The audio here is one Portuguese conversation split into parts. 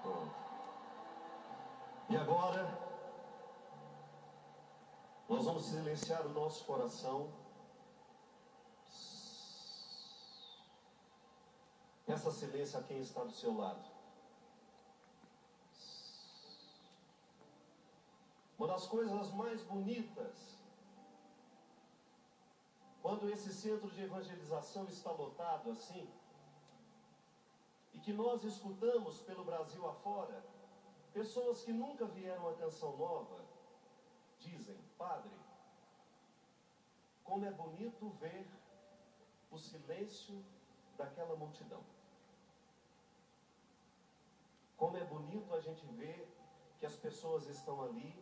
Pronto. E agora, nós vamos silenciar o nosso coração. Peça silêncio a quem está do seu lado. Uma das coisas mais bonitas, quando esse centro de evangelização está lotado assim, e que nós escutamos pelo Brasil afora, pessoas que nunca vieram a Canção Nova, dizem: Padre, como é bonito ver o silêncio daquela multidão. Como é bonito a gente ver que as pessoas estão ali,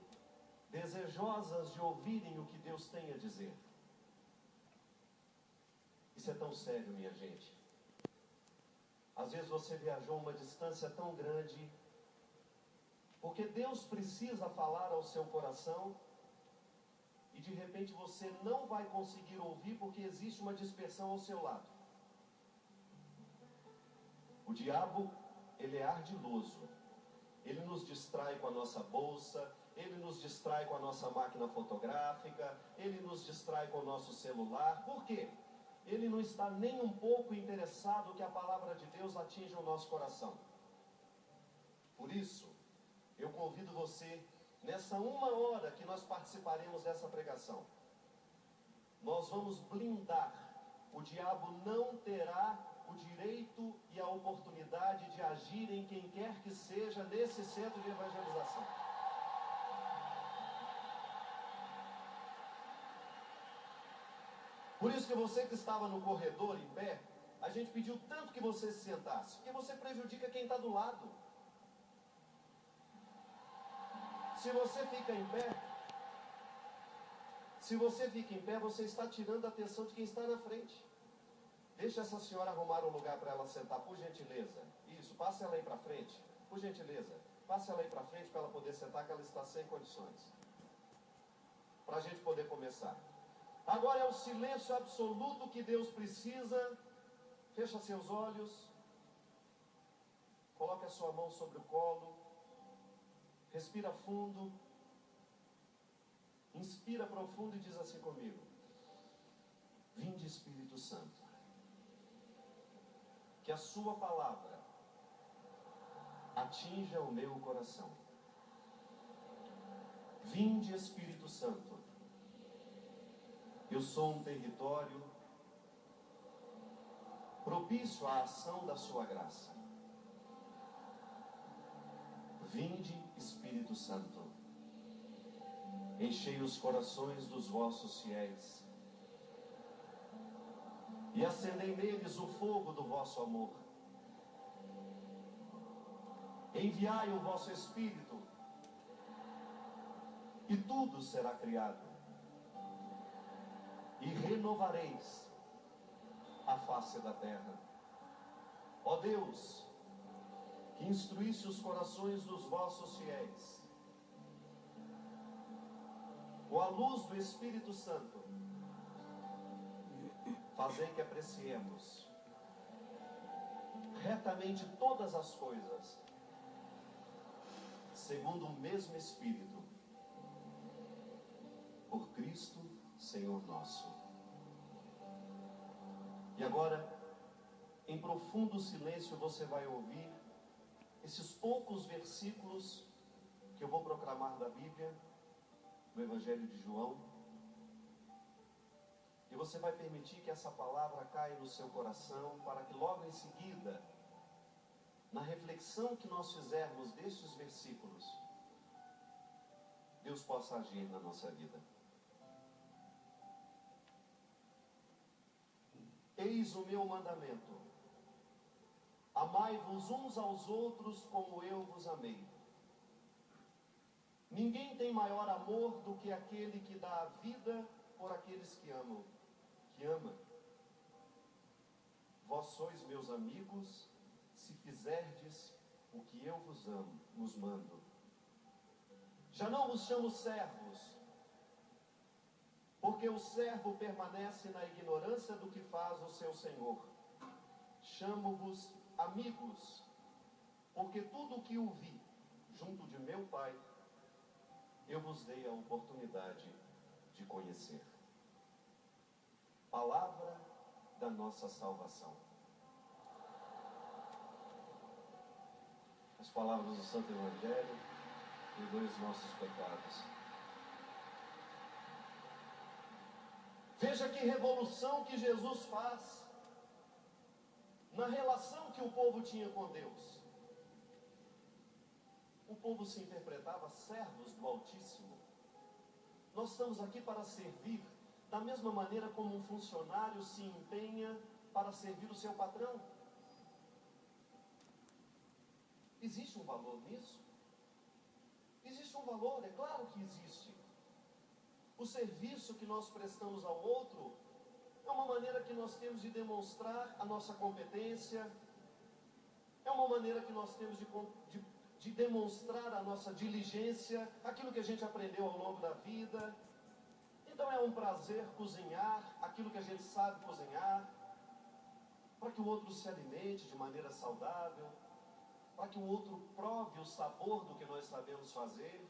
desejosas de ouvirem o que Deus tem a dizer. Isso é tão sério, minha gente. Às vezes você viajou uma distância tão grande, porque Deus precisa falar ao seu coração, e de repente você não vai conseguir ouvir porque existe uma dispersão ao seu lado. O diabo, ele é ardiloso. Ele nos distrai com a nossa bolsa, ele nos distrai com a nossa máquina fotográfica, ele nos distrai com o nosso celular. Por quê? Ele não está nem um pouco interessado que a palavra de Deus atinja o nosso coração. Por isso, eu convido você, nessa 1 hora que nós participaremos dessa pregação, nós vamos blindar. O diabo não terá o direito e a oportunidade de agir em quem quer que seja nesse centro de evangelização. Por isso que você que estava no corredor em pé, a gente pediu tanto que você se sentasse, porque você prejudica quem está do lado. Se você fica em pé, você está tirando a atenção de quem está na frente. Deixa essa senhora arrumar um lugar para ela sentar, por gentileza. Isso, passe ela aí para frente, por gentileza. Passe ela aí para frente para ela poder sentar, que ela está sem condições. Para a gente poder começar. Agora é o silêncio absoluto que Deus precisa. Fecha seus olhos. Coloque a sua mão sobre o colo. Respira fundo. Inspira profundo e diz assim comigo: Vinde, Espírito Santo. Que a sua palavra atinja o meu coração. Vinde, Espírito Santo. Eu sou um território propício à ação da sua graça. Vinde, Espírito Santo. Enchei os corações dos vossos fiéis e acendei neles o fogo do vosso amor. Enviai o vosso Espírito, e tudo será criado, e renovareis a face da terra. Ó Deus, que instruísse os corações dos vossos fiéis, com a luz do Espírito Santo, fazei que apreciemos retamente todas as coisas, segundo o mesmo Espírito, por Cristo Senhor nosso. E agora, em profundo silêncio, você vai ouvir esses poucos versículos que eu vou proclamar da Bíblia, do Evangelho de João. E você vai permitir que essa palavra caia no seu coração, para que logo em seguida, na reflexão que nós fizermos destes versículos, Deus possa agir na nossa vida. Eis o meu mandamento: amai-vos uns aos outros como eu vos amei. Ninguém tem maior amor do que aquele que dá a vida por aqueles que ama. Vós sois meus amigos, se fizerdes o que eu vos mando. Já não vos chamo servos, porque o servo permanece na ignorância do que faz o seu senhor. Chamo-vos amigos, porque tudo o que o vi junto de meu Pai, eu vos dei a oportunidade de conhecer. Palavra da nossa salvação. As palavras do Santo Evangelho, perdoe os nossos pecados. Veja que revolução que Jesus faz na relação que o povo tinha com Deus. O povo se interpretava servos do Altíssimo. Nós estamos aqui para servir da mesma maneira como um funcionário se empenha para servir o seu patrão. Existe um valor nisso? Existe um valor, é claro que existe. O serviço que nós prestamos ao outro é uma maneira que nós temos de demonstrar a nossa competência, é uma maneira que nós temos de demonstrar a nossa diligência, aquilo que a gente aprendeu ao longo da vida. Então é um prazer cozinhar aquilo que a gente sabe cozinhar, para que o outro se alimente de maneira saudável, para que o outro prove o sabor do que nós sabemos fazer.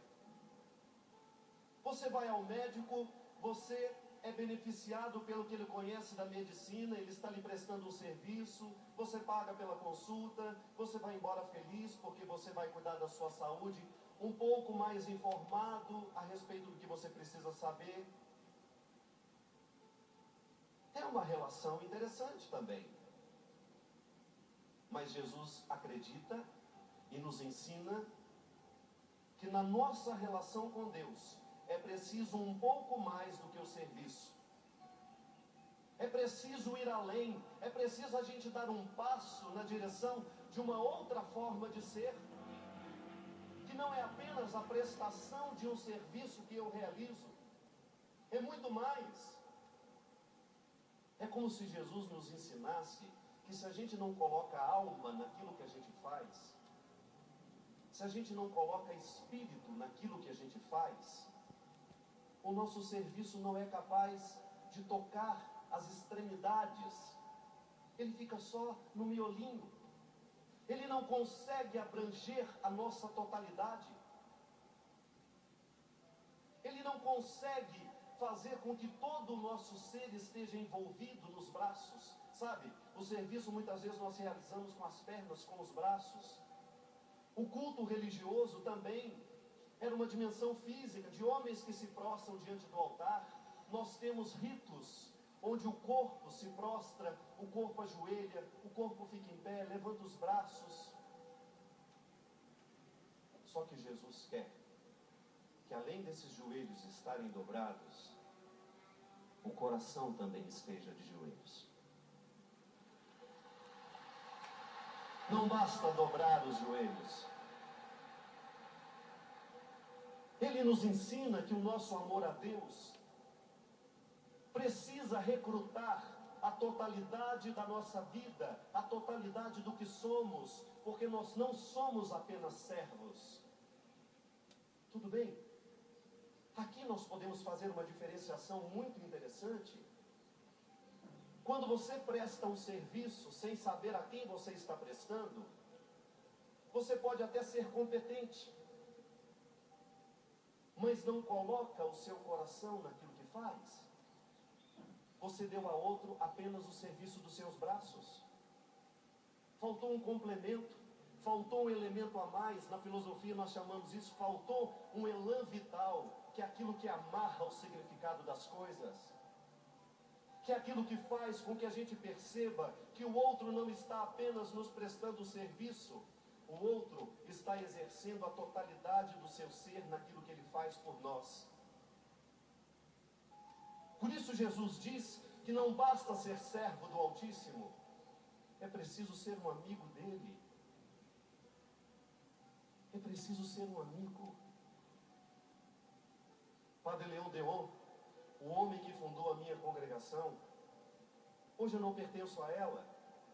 Você vai ao médico, você é beneficiado pelo que ele conhece da medicina, ele está lhe prestando um serviço, você paga pela consulta, você vai embora feliz porque você vai cuidar da sua saúde, um pouco mais informado a respeito do que você precisa saber. É uma relação interessante também. Mas Jesus acredita e nos ensina que na nossa relação com Deus é preciso um pouco mais do que o serviço. É preciso ir além, é preciso a gente dar um passo na direção de uma outra forma de ser, que não é apenas a prestação de um serviço que eu realizo, é muito mais. É como se Jesus nos ensinasse que se a gente não coloca alma naquilo que a gente faz, se a gente não coloca espírito naquilo que a gente faz, o nosso serviço não é capaz de tocar as extremidades. Ele fica só no miolinho. Ele não consegue abranger a nossa totalidade. Ele não consegue fazer com que todo o nosso ser esteja envolvido nos braços. Sabe, o serviço muitas vezes nós realizamos com as pernas, com os braços. O culto religioso também era uma dimensão física, de homens que se prostram diante do altar. Nós temos ritos onde o corpo se prostra, o corpo ajoelha, o corpo fica em pé, levanta os braços. Só que Jesus quer que além desses joelhos estarem dobrados, o coração também esteja de joelhos. Não basta dobrar os joelhos. Ele nos ensina que o nosso amor a Deus precisa recrutar a totalidade da nossa vida, a totalidade do que somos, porque nós não somos apenas servos. Tudo bem? Aqui nós podemos fazer uma diferenciação muito interessante. Quando você presta um serviço sem saber a quem você está prestando, você pode até ser competente, mas não coloca o seu coração naquilo que faz. Você deu a outro apenas o serviço dos seus braços. Faltou um complemento, faltou um elemento a mais. Na filosofia nós chamamos isso, faltou um elan vital, que é aquilo que amarra o significado das coisas, que é aquilo que faz com que a gente perceba que o outro não está apenas nos prestando serviço, o outro está exercendo a totalidade do seu ser naquilo que ele faz por nós. Por isso Jesus diz que não basta ser servo do Altíssimo, é preciso ser um amigo dele. É preciso ser um amigo. Padre Leão Deon, o homem que fundou a minha congregação, hoje eu não pertenço a ela,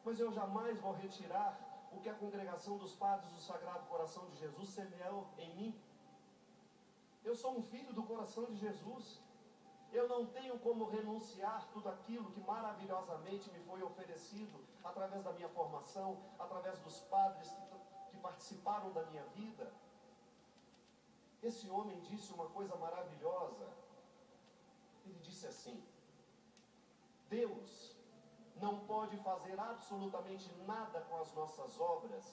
mas eu jamais vou retirar o que a congregação dos padres do Sagrado Coração de Jesus semeou em mim. Eu sou um filho do coração de Jesus. Eu não tenho como renunciar tudo aquilo que maravilhosamente me foi oferecido através da minha formação, através dos padres que participaram da minha vida. Esse homem disse uma coisa maravilhosa. Ele disse assim: Deus não pode fazer absolutamente nada com as nossas obras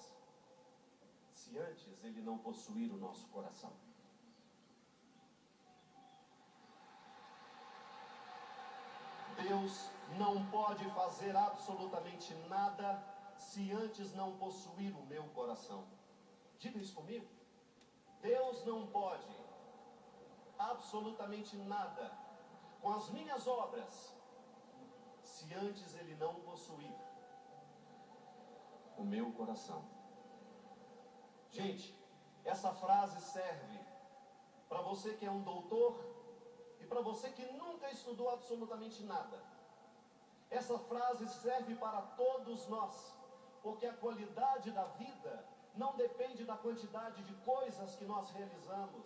se antes Ele não possuir o nosso coração. Deus não pode fazer absolutamente nada se antes não possuir o meu coração. Diga isso comigo. Deus não pode absolutamente nada com as minhas obras se antes Ele não possuir o meu coração. Gente, essa frase serve para você que é um doutor e para você que nunca estudou absolutamente nada. Essa frase serve para todos nós, porque a qualidade da vida não depende da quantidade de coisas que nós realizamos.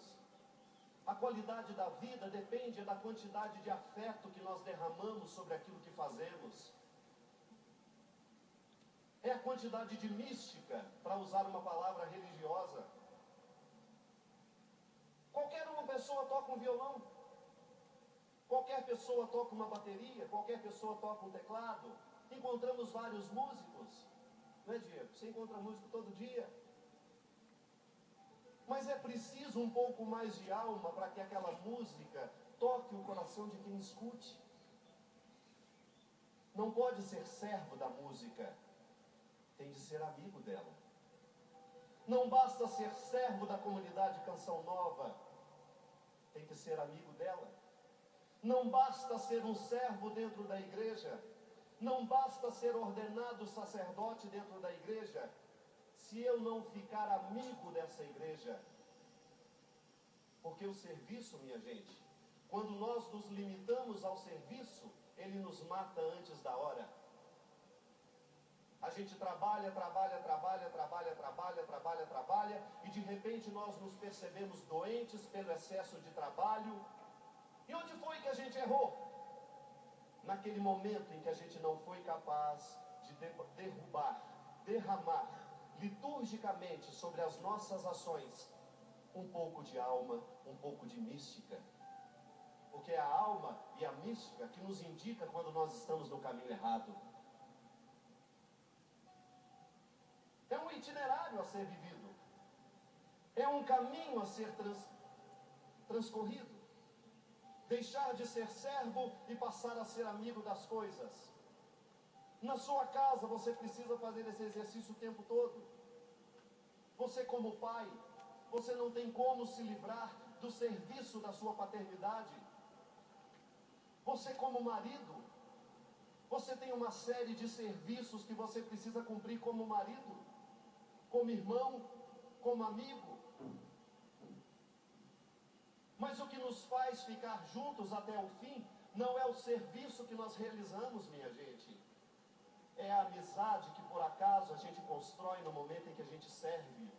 A qualidade da vida depende da quantidade de afeto que nós derramamos sobre aquilo que fazemos. É a quantidade de mística, para usar uma palavra religiosa. Qualquer uma pessoa toca um violão, qualquer pessoa toca uma bateria, qualquer pessoa toca um teclado. Encontramos vários músicos, não é, Diego? Você encontra músico todo dia. Mas é preciso um pouco mais de alma para que aquela música toque o coração de quem escute. Não pode ser servo da música, tem de ser amigo dela. Não basta ser servo da comunidade Canção Nova, tem que ser amigo dela. Não basta ser um servo dentro da igreja, não basta ser ordenado sacerdote dentro da igreja, se eu não ficar amigo dessa igreja. Porque o serviço, minha gente, quando nós nos limitamos ao serviço, ele nos mata antes da hora. A gente trabalha, e de repente nós nos percebemos doentes pelo excesso de trabalho. E onde foi que a gente errou? Naquele momento em que a gente não foi capaz de derramar liturgicamente sobre as nossas ações um pouco de alma, um pouco de mística. Porque é a alma e a mística que nos indica quando nós estamos no caminho errado. É um itinerário a ser vivido. É um caminho a ser transcorrido. Deixar de ser servo e passar a ser amigo das coisas. Na sua casa você precisa fazer esse exercício o tempo todo. Você como pai, você não tem como se livrar do serviço da sua paternidade. Você como marido, você tem uma série de serviços que você precisa cumprir como marido, como irmão, como amigo. Mas o que nos faz ficar juntos até o fim não é o serviço que nós realizamos, minha gente. É a amizade que por acaso a gente constrói no momento em que a gente serve.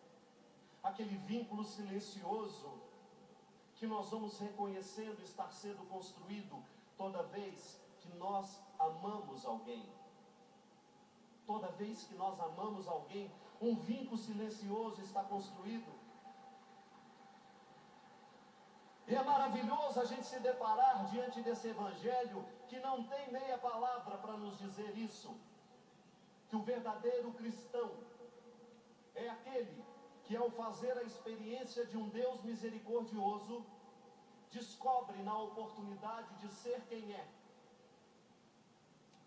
Aquele vínculo silencioso que nós vamos reconhecendo estar sendo construído toda vez que nós amamos alguém. Toda vez que nós amamos alguém, um vínculo silencioso está construído. E é maravilhoso a gente se deparar diante desse evangelho que não tem meia palavra para nos dizer isso. Que o verdadeiro cristão é aquele que, ao fazer a experiência de um Deus misericordioso, descobre na oportunidade de ser quem é,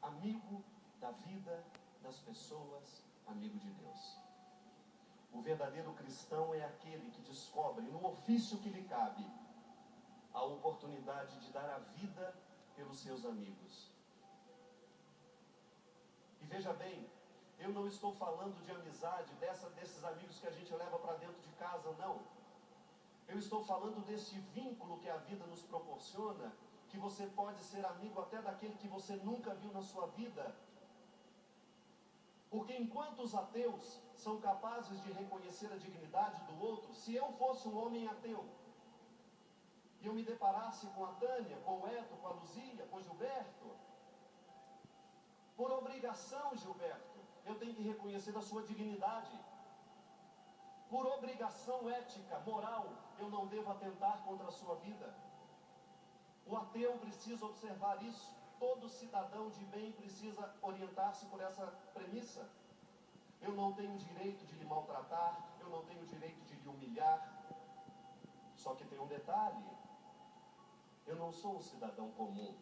amigo da vida das pessoas, amigo de Deus. O verdadeiro cristão é aquele que descobre, no ofício que lhe cabe, a oportunidade de dar a vida pelos seus amigos. E veja bem, eu não estou falando de amizade, desses amigos que a gente leva para dentro de casa, não. Eu estou falando desse vínculo que a vida nos proporciona, que você pode ser amigo até daquele que você nunca viu na sua vida. Porque enquanto os ateus são capazes de reconhecer a dignidade do outro, se eu fosse um homem ateu, e eu me deparasse com a Tânia, com o Eto, com a Luzia, com o Gilberto, por obrigação, Gilberto, eu tenho que reconhecer a sua dignidade. Por obrigação ética, moral, eu não devo atentar contra a sua vida. O ateu precisa observar isso. Todo cidadão de bem precisa orientar-se por essa premissa. Eu não tenho direito de lhe maltratar, eu não tenho direito de lhe humilhar. Só que tem um detalhe: eu não sou um cidadão comum.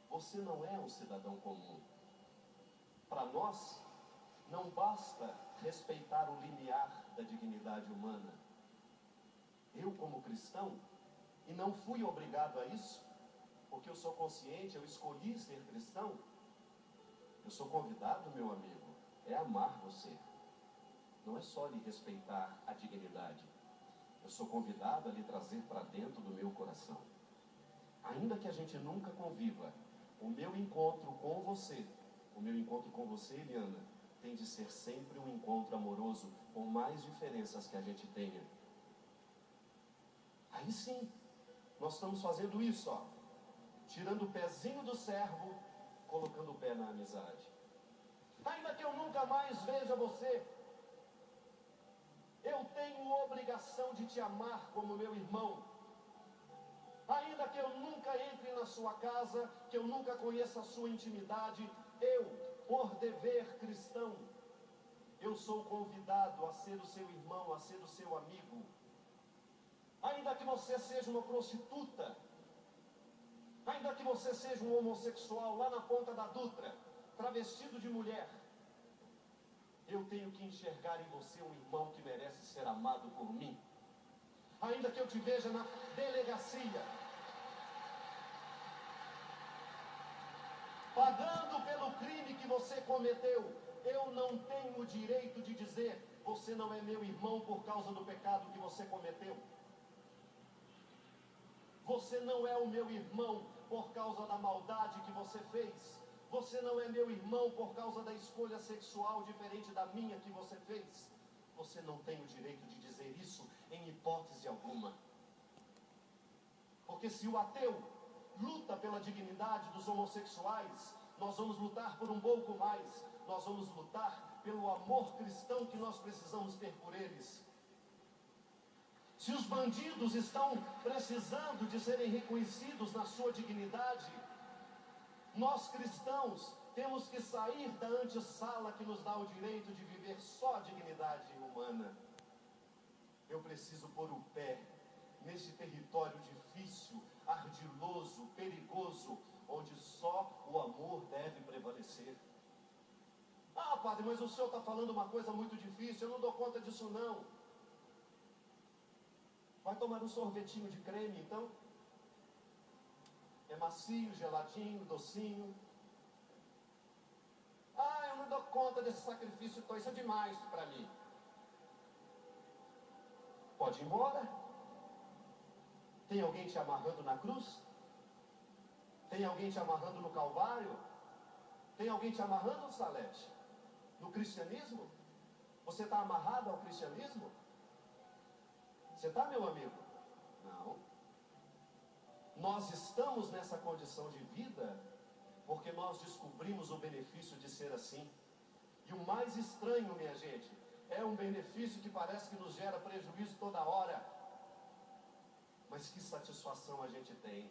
Você não é um cidadão comum. Para nós, não basta respeitar o limiar da dignidade humana. Eu, como cristão, e não fui obrigado a isso, porque eu sou consciente, eu escolhi ser cristão, eu sou convidado, meu amigo, é amar você. Não é só lhe respeitar a dignidade. Eu sou convidado a lhe trazer para dentro do meu coração. Ainda que a gente nunca conviva, o meu encontro com você, Eliana, tem de ser sempre um encontro amoroso, por mais diferenças que a gente tenha. Aí sim, nós estamos fazendo isso, ó, tirando o pezinho do servo, colocando o pé na amizade. Ainda que eu nunca mais veja você, eu tenho obrigação de te amar como meu irmão. Ainda que eu nunca entre na sua casa, que eu nunca conheça a sua intimidade, eu, por dever cristão, eu sou convidado a ser o seu irmão, a ser o seu amigo. Ainda que você seja uma prostituta, ainda que você seja um homossexual lá na ponta da Dutra, travestido de mulher, eu tenho que enxergar em você um irmão que merece ser amado por mim. Ainda que eu te veja na delegacia, pagando pelo crime que você cometeu, eu não tenho o direito de dizer: você não é meu irmão por causa do pecado que você cometeu. Você não é o meu irmão por causa da maldade que você fez. Você não é meu irmão por causa da escolha sexual diferente da minha que você fez. Você não tem o direito de dizer isso em hipótese alguma. Porque se o ateu luta pela dignidade dos homossexuais, nós vamos lutar por um pouco mais. Nós vamos lutar pelo amor cristão que nós precisamos ter por eles. Se os bandidos estão precisando de serem reconhecidos na sua dignidade, nós cristãos temos que sair da antessala que nos dá o direito de viver só a dignidade humana. Eu preciso pôr o pé nesse território difícil, ardiloso, perigoso, onde só o amor deve prevalecer. Ah, padre, mas o senhor está falando uma coisa muito difícil, eu não dou conta disso não. Vai tomar um sorvetinho de creme, então? É macio, geladinho, docinho. Ah, eu não dou conta desse sacrifício, então isso é demais para mim. Pode ir embora. Tem alguém te amarrando na cruz? Tem alguém te amarrando no Calvário? Tem alguém te amarrando, Salete? No cristianismo? Você está amarrado ao cristianismo? Você está, meu amigo? Não. Nós estamos nessa condição de vida porque nós descobrimos o benefício de ser assim. E o mais estranho, minha gente, é um benefício que parece que nos gera prejuízo toda hora. Mas que satisfação a gente tem.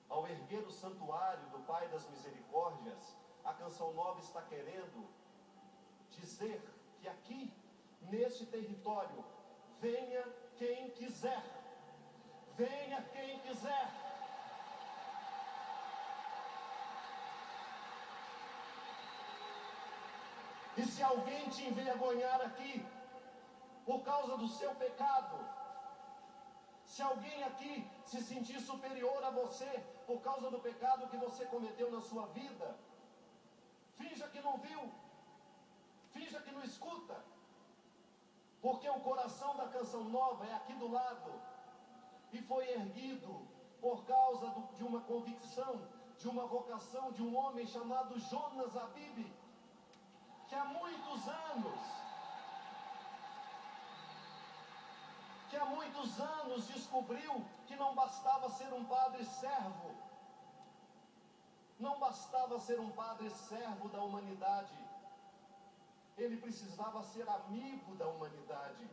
Ao erguer o santuário do Pai das Misericórdias, a Canção Nova está querendo dizer que aqui, neste território, venha quem quiser. Venha quem quiser. E se alguém te envergonhar aqui, por causa do seu pecado, se alguém aqui se sentir superior a você, por causa do pecado que você cometeu na sua vida, finja que não viu, finja que não escuta, porque o coração da Canção Nova é aqui do lado, e foi erguido por causa de uma convicção, de uma vocação de um homem chamado Jonas Abib, que há muitos anos descobriu que não bastava ser um padre servo, não bastava ser um padre servo da humanidade. ele precisava ser amigo da humanidade.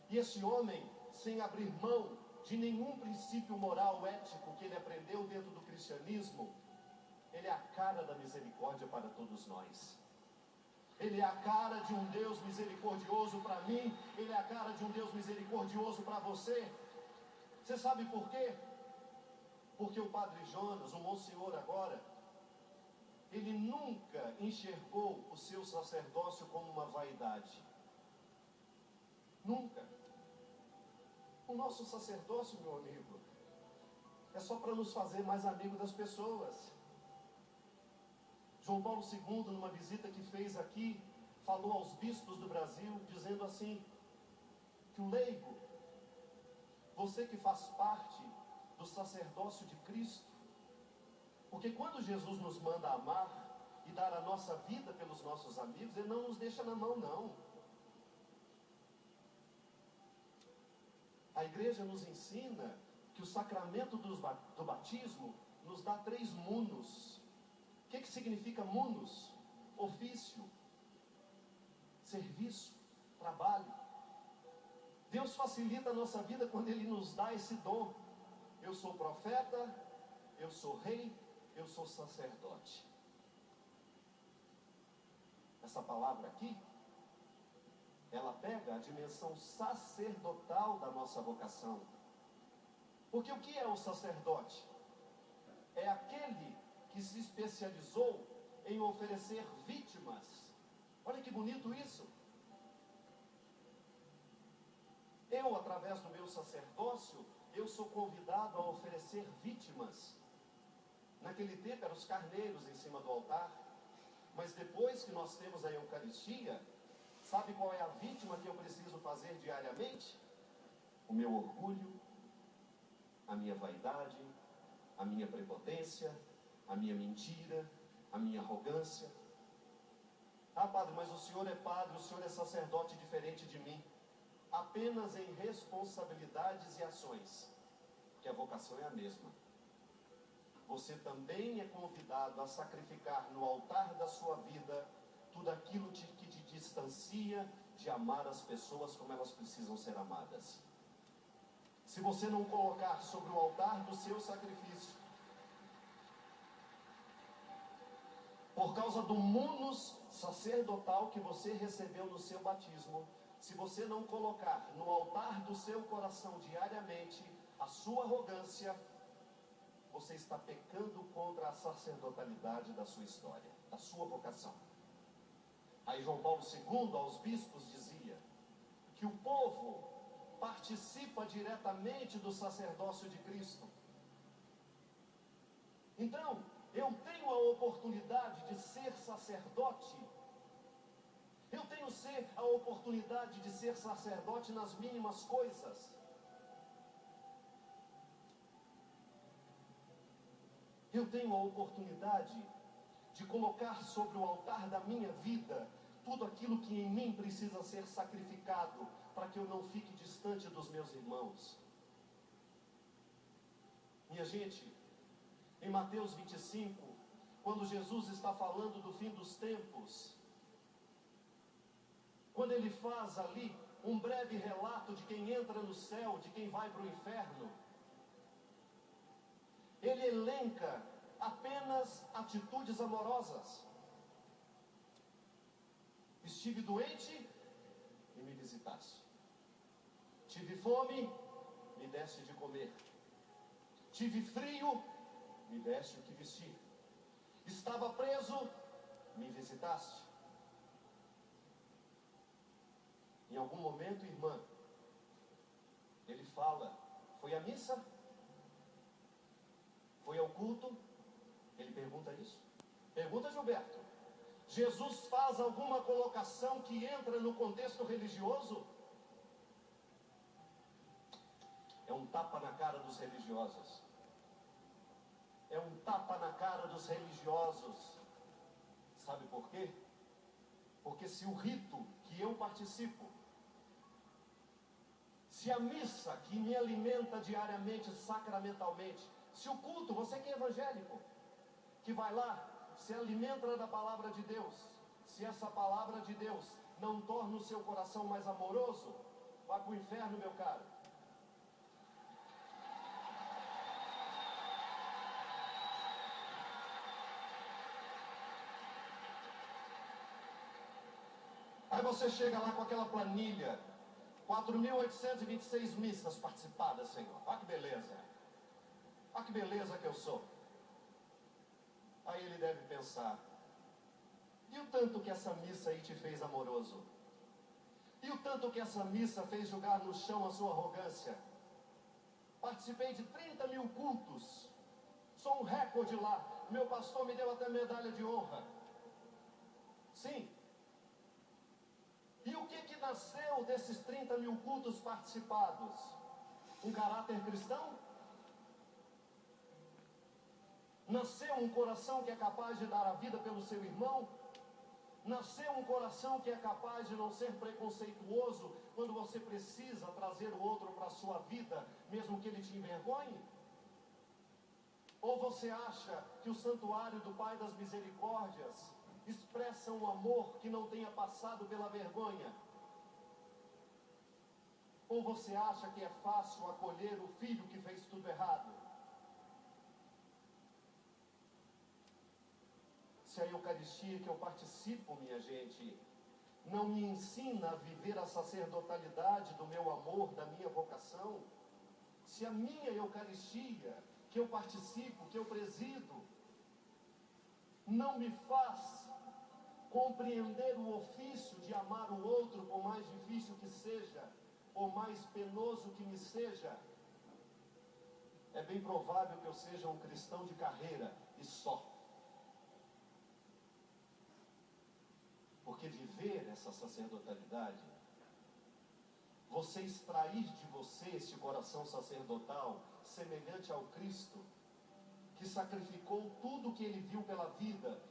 E esse homem, sem abrir mão de nenhum princípio moral, ético que ele aprendeu dentro do cristianismo, ele é a cara da misericórdia para todos nós. Ele é a cara de um Deus misericordioso para mim, ele é a cara de um Deus misericordioso para você. Você sabe por quê? Porque o Padre Jonas, o Monsenhor agora, ele nunca enxergou o seu sacerdócio como uma vaidade. Nunca. O nosso sacerdócio, meu amigo, é só para nos fazer mais amigos das pessoas. João Paulo II, numa visita que fez aqui, falou aos bispos do Brasil, dizendo assim, que o leigo, você que faz parte do sacerdócio de Cristo, porque quando Jesus nos manda amar e dar a nossa vida pelos nossos amigos, ele não nos deixa na mão, não. A igreja nos ensina que o sacramento do batismo nos dá 3 munos. O que significa munus? Ofício, serviço, trabalho. Deus facilita a nossa vida quando Ele nos dá esse dom. Eu sou profeta, eu sou rei, eu sou sacerdote. Essa palavra aqui, ela pega a dimensão sacerdotal da nossa vocação. Porque o que é o sacerdote? É aquele que se especializou em oferecer vítimas. Olha que bonito isso. Eu, através do meu sacerdócio, eu sou convidado a oferecer vítimas. Naquele tempo eram os carneiros em cima do altar. Mas depois que nós temos a Eucaristia, sabe qual é a vítima que eu preciso fazer diariamente? O meu orgulho, a minha vaidade, a minha prepotência, a minha mentira, a minha arrogância. Ah, padre, mas o senhor é padre, o senhor é sacerdote diferente de mim. Apenas em responsabilidades e ações, que a vocação é a mesma. Você também é convidado a sacrificar no altar da sua vida tudo aquilo que te distancia de amar as pessoas como elas precisam ser amadas. Se você não colocar sobre o altar do seu sacrifício, por causa do munus sacerdotal que você recebeu no seu batismo, se você não colocar no altar do seu coração diariamente a sua arrogância, você está pecando contra a sacerdotalidade da sua história, da sua vocação. Aí João Paulo II aos bispos dizia que o povo participa diretamente do sacerdócio de Cristo. Então, eu tenho a oportunidade de ser sacerdote. Eu tenho a oportunidade de ser sacerdote nas mínimas coisas. Eu tenho a oportunidade de colocar sobre o altar da minha vida tudo aquilo que em mim precisa ser sacrificado para que eu não fique distante dos meus irmãos. Minha gente, em Mateus 25, quando Jesus está falando do fim dos tempos, quando ele faz ali um breve relato de quem entra no céu, de quem vai para o inferno, ele elenca apenas atitudes amorosas. Estive doente e me visitaste. Tive fome, me deste de comer. Tive frio, me deste o que vestir. Estava preso, me visitaste. Em algum momento, irmã, ele fala, foi à missa? Foi ao culto? Ele pergunta isso. Pergunta, Gilberto. Jesus faz alguma colocação que entra no contexto religioso? É um tapa na cara dos religiosos. É um tapa na cara dos religiosos. Sabe por quê? Porque se o rito que eu participo, se a missa que me alimenta diariamente, sacramentalmente, se o culto, você que é evangélico, que vai lá, se alimenta da palavra de Deus, Se essa palavra de Deus não torna o seu coração mais amoroso, vá para o inferno, meu caro. Aí você chega lá com aquela planilha, 4.826 missas participadas, Senhor. Olha que beleza. Olha que beleza que eu sou. Aí ele deve pensar, e o tanto que essa missa aí te fez amoroso? E o tanto que essa missa fez jogar no chão a sua arrogância? Participei de 30.000 cultos. Sou um recorde lá. Meu pastor me deu até medalha de honra. Sim. E o que nasceu desses 30.000 cultos participados? Um caráter cristão? Nasceu um coração que é capaz de dar a vida pelo seu irmão? Nasceu um coração que é capaz de não ser preconceituoso quando você precisa trazer o outro para a sua vida, mesmo que ele te envergonhe? Ou você acha que o santuário do Pai das Misericórdias expressa um amor que não tenha passado pela vergonha? Ou você acha que é fácil acolher o filho que fez tudo errado? Se a Eucaristia que eu participo, minha gente, não me ensina a viver a sacerdotalidade do meu amor, da minha vocação, se a minha Eucaristia que eu participo, que eu presido, não me faz compreender o ofício de amar o outro, por mais difícil que seja, por mais penoso que me seja, é bem provável que eu seja um cristão de carreira e só. Porque viver essa sacerdotalidade, você extrair de você esse coração sacerdotal, semelhante ao Cristo, que sacrificou tudo o que ele viu pela vida,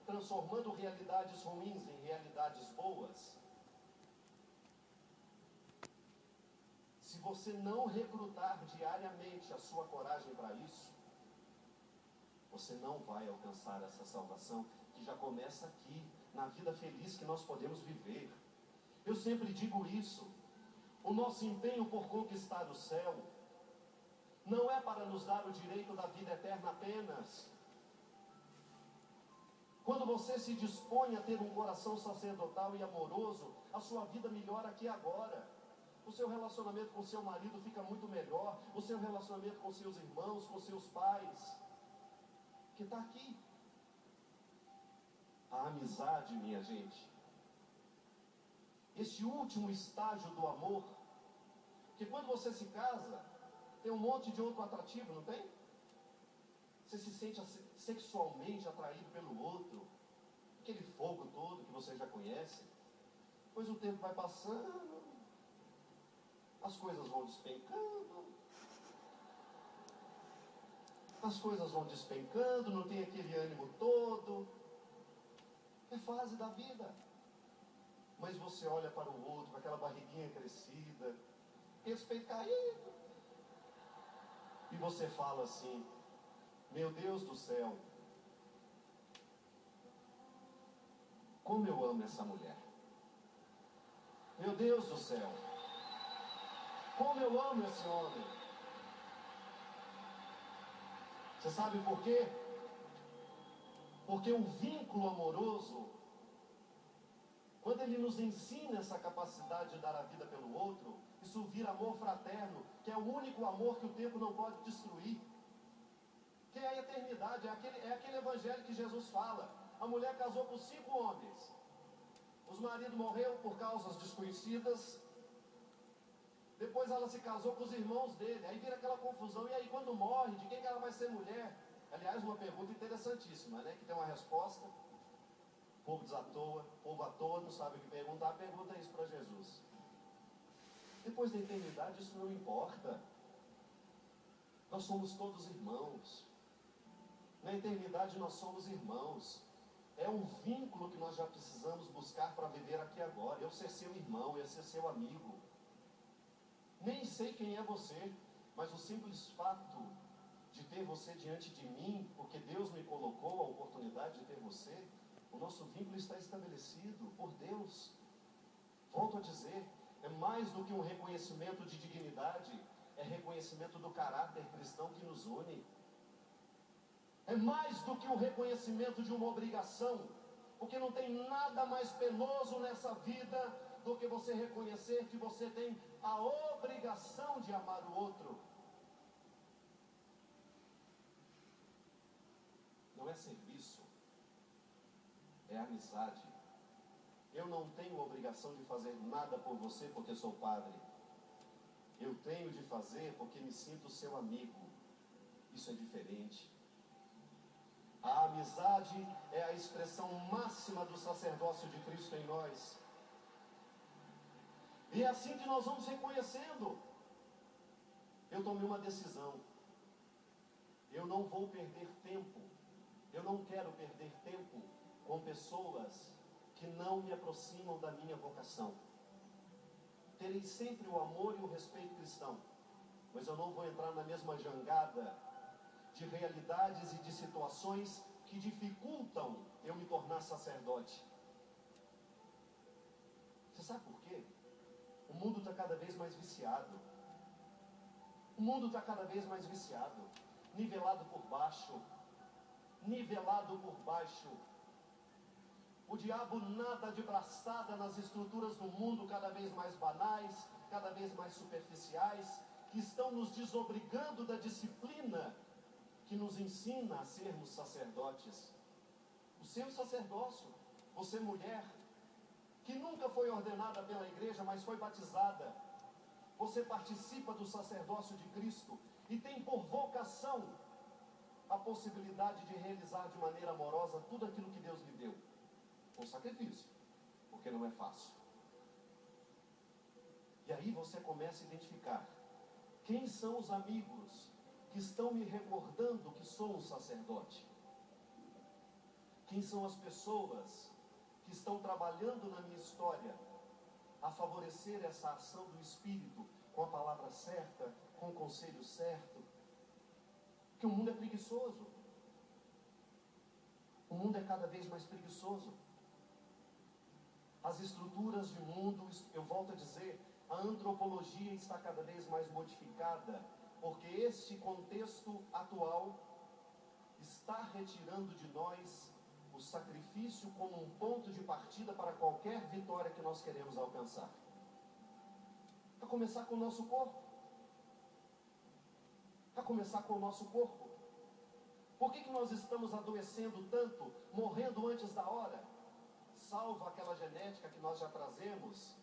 transformando realidades ruins em realidades boas. Se você não recrutar diariamente a sua coragem para isso, você não vai alcançar essa salvação que já começa aqui, na vida feliz que nós podemos viver. Eu sempre digo isso. O nosso empenho por conquistar o céu não é para nos dar o direito da vida eterna apenas. Quando você se dispõe a ter um coração sacerdotal e amoroso, a sua vida melhora aqui agora. O seu relacionamento com seu marido fica muito melhor. O seu relacionamento com seus irmãos, com seus pais, que está aqui. A amizade, minha gente, esse último estágio do amor, que quando você se casa, tem um monte de outro atrativo, não tem? Você se sente sexualmente atraído pelo outro, aquele fogo todo que você já conhece. Depois o tempo vai passando, as coisas vão despencando, não tem aquele ânimo todo. É fase da vida. Mas você olha para o outro, com aquela barriguinha crescida, respeito caído, e você fala assim: meu Deus do céu, como eu amo essa mulher. Meu Deus do céu, como eu amo esse homem. Você sabe por quê? Porque o vínculo amoroso, quando ele nos ensina essa capacidade de dar a vida pelo outro, isso vira amor fraterno, que é o único amor que o tempo não pode destruir. Que é a eternidade, é aquele evangelho que Jesus fala. A mulher casou com 5 homens. Os maridos morreram por causas desconhecidas. Depois ela se casou com os irmãos dele. Aí vira aquela confusão. E aí quando morre, de quem que ela vai ser mulher? Aliás, uma pergunta interessantíssima, né? Que tem uma resposta. Povo à toa, não sabe o que perguntar, pergunta isso para Jesus. Depois da eternidade isso não importa. Nós somos todos irmãos. Na eternidade nós somos irmãos. É um vínculo que nós já precisamos buscar para viver aqui agora. Eu ser seu irmão, eu ser seu amigo. Nem sei quem é você, mas o simples fato de ter você diante de mim, porque Deus me colocou a oportunidade de ter você, O nosso vínculo está estabelecido por Deus. Volto a dizer, é mais do que um reconhecimento de dignidade, é reconhecimento do caráter cristão que nos une. É mais do que o reconhecimento de uma obrigação, porque não tem nada mais penoso nessa vida do que você reconhecer que você tem a obrigação de amar o outro. Não é serviço, é amizade. Eu não tenho obrigação de fazer nada por você porque sou padre. Eu tenho de fazer porque me sinto seu amigo. Isso é diferente. A amizade é a expressão máxima do sacerdócio de Cristo em nós. E é assim que nós vamos reconhecendo. Eu tomei uma decisão. Eu não vou perder tempo. Eu não quero perder tempo com pessoas que não me aproximam da minha vocação. Terei sempre o amor e o respeito cristão, mas eu não vou entrar na mesma jangada de realidades e de situações que dificultam eu me tornar sacerdote. Você sabe por quê? O mundo está cada vez mais viciado. O mundo está cada vez mais viciado, nivelado por baixo. Nivelado por baixo. O diabo nada de braçada nas estruturas do mundo cada vez mais banais, cada vez mais superficiais, que estão nos desobrigando da disciplina que nos ensina a sermos sacerdotes. O seu sacerdócio, você mulher, que nunca foi ordenada pela igreja, mas foi batizada, você participa do sacerdócio de Cristo e tem por vocação a possibilidade de realizar de maneira amorosa tudo aquilo que Deus lhe deu, com sacrifício, porque não é fácil. E aí você começa a identificar quem são os amigos que estão me recordando que sou um sacerdote. Quem são as pessoas que estão trabalhando na minha história a favorecer essa ação do Espírito com a palavra certa, com o conselho certo. Porque o mundo é preguiçoso. O mundo é cada vez mais preguiçoso. As estruturas de mundo, eu volto a dizer, a antropologia está cada vez mais modificada, porque este contexto atual está retirando de nós o sacrifício como um ponto de partida para qualquer vitória que nós queremos alcançar. A começar com o nosso corpo. A começar com o nosso corpo. Por que nós estamos adoecendo tanto, morrendo antes da hora? Salvo aquela genética que nós já trazemos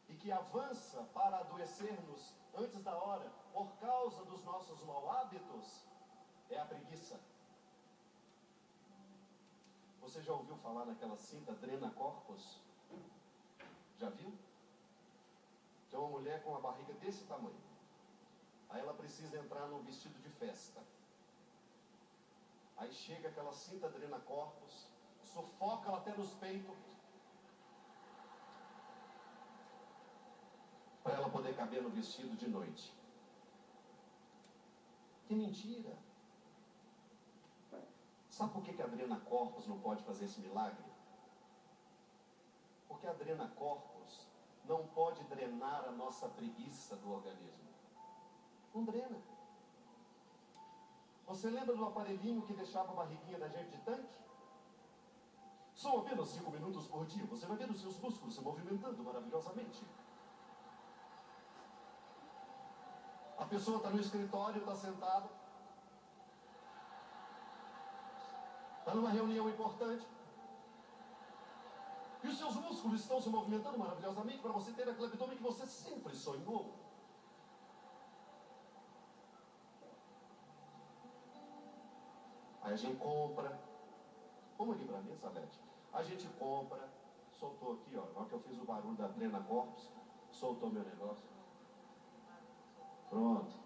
e que avança para adoecermos antes da hora por causa dos nossos maus hábitos, é a preguiça. Você já ouviu falar naquela cinta Drena Corpus? Já viu? Que é uma mulher com uma barriga desse tamanho. Aí ela precisa entrar num vestido de festa. Aí chega aquela cinta Drena Corpus, sufoca ela até nos peitos, para ela poder caber no vestido de noite. Que mentira! Sabe por que a Drena Corpus não pode fazer esse milagre? Porque a Drena Corpus não pode drenar a nossa preguiça do organismo. Não drena. Você lembra do aparelhinho que deixava a barriguinha da gente de tanque? São apenas 5 minutos por dia. Você vai ver os seus músculos se movimentando maravilhosamente. A pessoa está no escritório, está sentada, está numa reunião importante, e os seus músculos estão se movimentando maravilhosamente para você ter aquele abdômen que você sempre sonhou. Aí a gente compra. Vamos aqui para mim, Salete. A gente compra. Soltou aqui, ó. Na hora que eu fiz o barulho da Drena Corpus, soltou meu negócio. Pronto.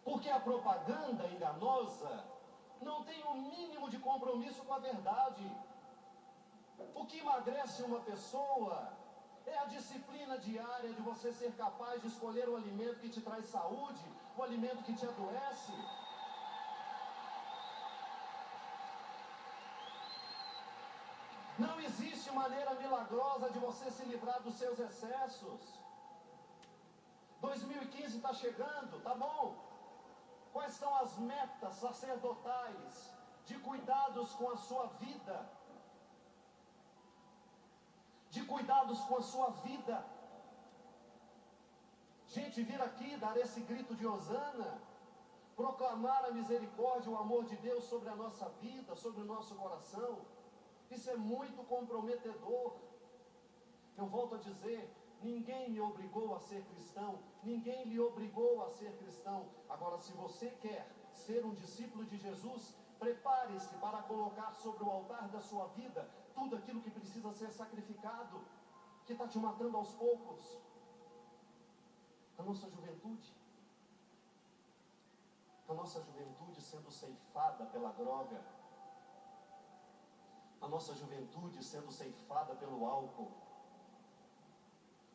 Porque a propaganda enganosa não tem o mínimo de compromisso com a verdade. O que emagrece uma pessoa é a disciplina diária de você ser capaz de escolher o alimento que te traz saúde, o alimento que te adoece. Não existe maneira milagrosa de você se livrar dos seus excessos. 2015 está chegando, tá bom? Quais são as metas sacerdotais de cuidados com a sua vida? De cuidados com a sua vida. Gente, vir aqui dar esse grito de hosana, proclamar a misericórdia, o amor de Deus sobre a nossa vida, sobre o nosso coração, isso é muito comprometedor. Eu volto a dizer, ninguém me obrigou a ser cristão, ninguém lhe obrigou a ser cristão. Agora, se você quer ser um discípulo de Jesus, prepare-se para colocar sobre o altar da sua vida tudo aquilo que precisa ser sacrificado, que está te matando aos poucos. A nossa juventude sendo ceifada pela droga, a nossa juventude sendo ceifada pelo álcool,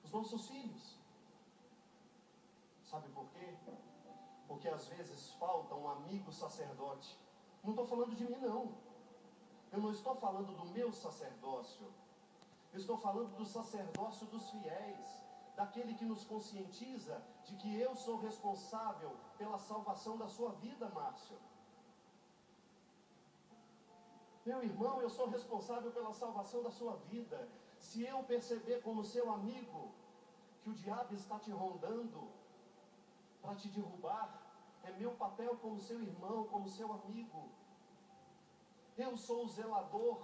os nossos filhos. Sabe por quê? Porque às vezes falta um amigo sacerdote. Não estou falando de mim, não. Eu não estou falando do meu sacerdócio. Eu estou falando do sacerdócio dos fiéis, daquele que nos conscientiza de que eu sou responsável pela salvação da sua vida, Márcio. Meu irmão, eu sou responsável pela salvação da sua vida. Se eu perceber como seu amigo que o diabo está te rondando para te derrubar, é meu papel como seu irmão, como seu amigo. Eu sou o zelador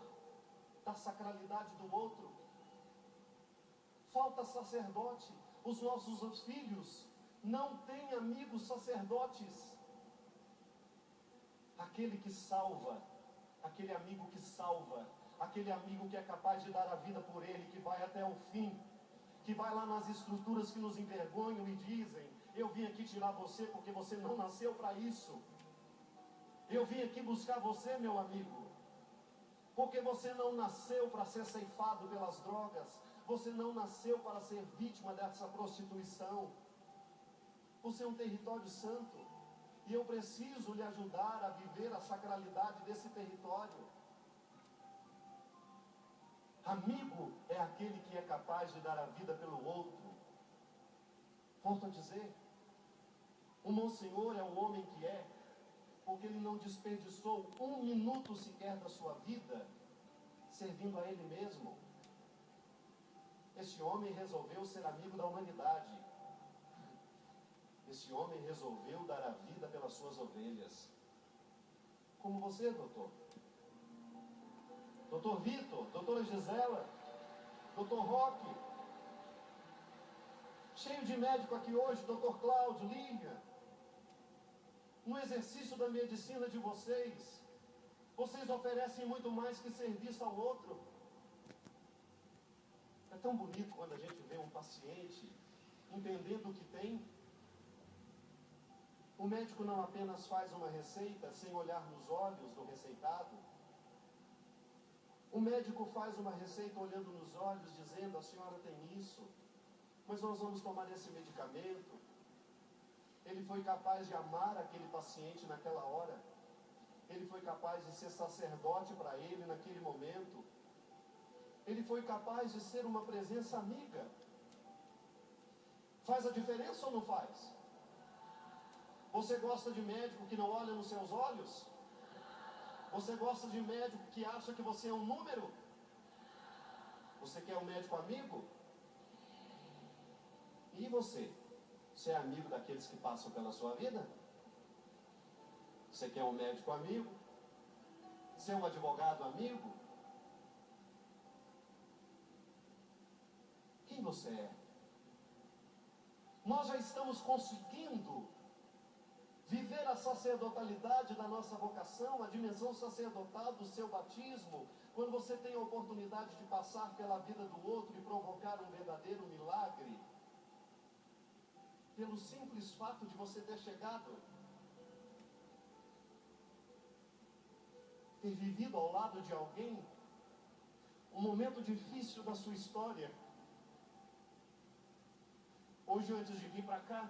da sacralidade do outro. Falta sacerdote. Os nossos filhos não têm amigos sacerdotes. Aquele que salva, aquele amigo que salva, aquele amigo que é capaz de dar a vida por ele, que vai até o fim, que vai lá nas estruturas que nos envergonham e dizem: eu vim aqui tirar você porque você não nasceu para isso. Eu vim aqui buscar você, meu amigo, porque você não nasceu para ser ceifado pelas drogas. Você não nasceu para ser vítima dessa prostituição. Você é um território santo. E eu preciso lhe ajudar a viver a sacralidade desse território. Amigo é aquele que é capaz de dar a vida pelo outro. Volto a dizer, o Monsenhor é o homem que é, porque ele não desperdiçou um minuto sequer da sua vida servindo a ele mesmo. Esse homem resolveu ser amigo da humanidade. Esse homem resolveu dar a vida pelas suas ovelhas. Como você, doutor. Doutor Vitor, doutora Gisela, doutor Roque. Cheio de médico aqui hoje, doutor Cláudio, Lívia. No exercício da medicina de vocês, vocês oferecem muito mais que serviço ao outro. É tão bonito quando a gente vê um paciente entendendo o que tem. O médico não apenas faz uma receita sem olhar nos olhos do receitado. O médico faz uma receita olhando nos olhos, dizendo: a senhora tem isso, mas nós vamos tomar esse medicamento. Ele foi capaz de amar aquele paciente naquela hora. Ele foi capaz de ser sacerdote para ele naquele momento. Ele foi capaz de ser uma presença amiga. Faz a diferença ou não faz? Você gosta de médico que não olha nos seus olhos? Você gosta de médico que acha que você é um número? Você quer um médico amigo? E você? Você é amigo daqueles que passam pela sua vida? Você quer um médico amigo? Ser um advogado amigo? Quem você é? Nós já estamos conseguindo viver a sacerdotalidade da nossa vocação, a dimensão sacerdotal do seu batismo, quando você tem a oportunidade de passar pela vida do outro e provocar um verdadeiro milagre, pelo simples fato de você ter chegado, ter vivido ao lado de alguém um momento difícil da sua história. Hoje, antes de vir para cá,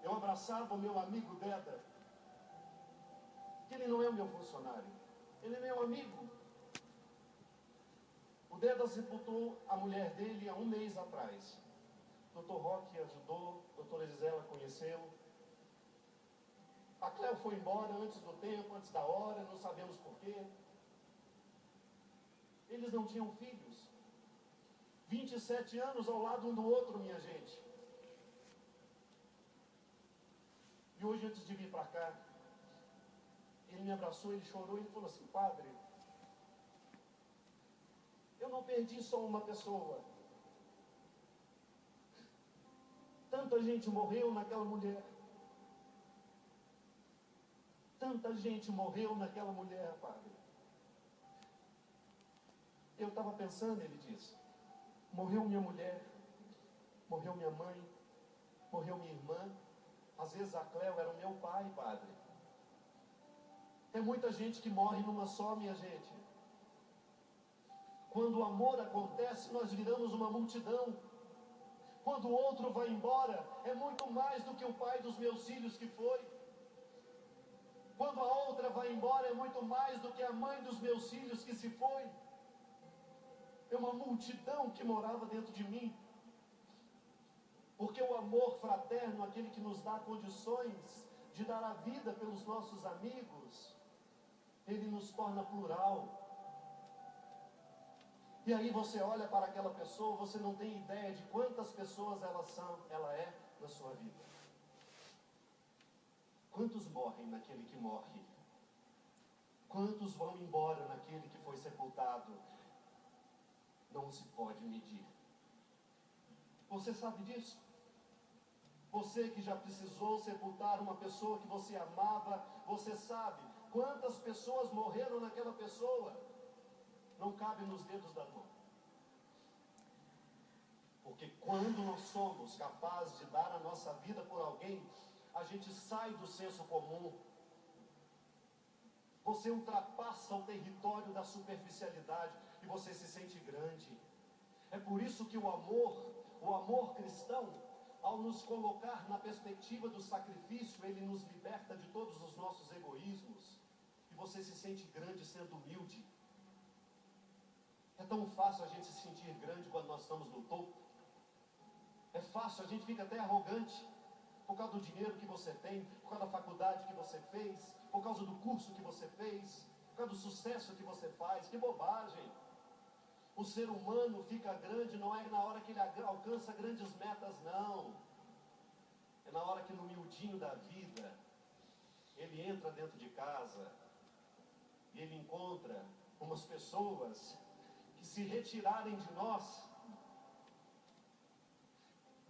eu abraçava o meu amigo Deda, que ele não é o meu funcionário, ele é meu amigo. Dedas sepultou a mulher dele há um mês atrás. Dr. Roque ajudou, doutora Gisela conheceu. A Cléo foi embora antes do tempo, antes da hora, não sabemos porquê. Eles não tinham filhos. 27 anos ao lado um do outro, minha gente. E hoje, antes de vir para cá, ele me abraçou, ele chorou, ele falou assim: padre, eu não perdi só uma pessoa. Tanta gente morreu naquela mulher. Tanta gente morreu naquela mulher, padre. Eu estava pensando, ele disse, morreu minha mulher, morreu minha mãe, morreu minha irmã. Às vezes a Cléo era o meu pai, padre. Tem muita gente que morre numa só, minha gente. Quando o amor acontece, nós viramos uma multidão. Quando o outro vai embora, é muito mais do que o pai dos meus filhos que foi. Quando a outra vai embora, é muito mais do que a mãe dos meus filhos que se foi. É uma multidão que morava dentro de mim. Porque o amor fraterno, aquele que nos dá condições de dar a vida pelos nossos amigos, ele nos torna plural. E aí você olha para aquela pessoa, você não tem ideia de quantas pessoas ela é na sua vida. Quantos morrem naquele que morre? Quantos vão embora naquele que foi sepultado? Não se pode medir. Você sabe disso? Você que já precisou sepultar uma pessoa que você amava, você sabe quantas pessoas morreram naquela pessoa? Não cabe nos dedos da mão. Porque quando nós somos capazes de dar a nossa vida por alguém, a gente sai do senso comum. Você ultrapassa o território da superficialidade e você se sente grande. É por isso que o amor cristão, ao nos colocar na perspectiva do sacrifício, ele nos liberta de todos os nossos egoísmos. E você se sente grande sendo humilde. É tão fácil a gente se sentir grande quando nós estamos no topo. É fácil, a gente fica até arrogante. Por causa do dinheiro que você tem, por causa da faculdade que você fez, por causa do curso que você fez, por causa do sucesso que você faz. Que bobagem! O ser humano fica grande não é na hora que ele alcança grandes metas, não. É na hora que no miudinho da vida, ele entra dentro de casa e ele encontra umas pessoas que, se retirarem de nós,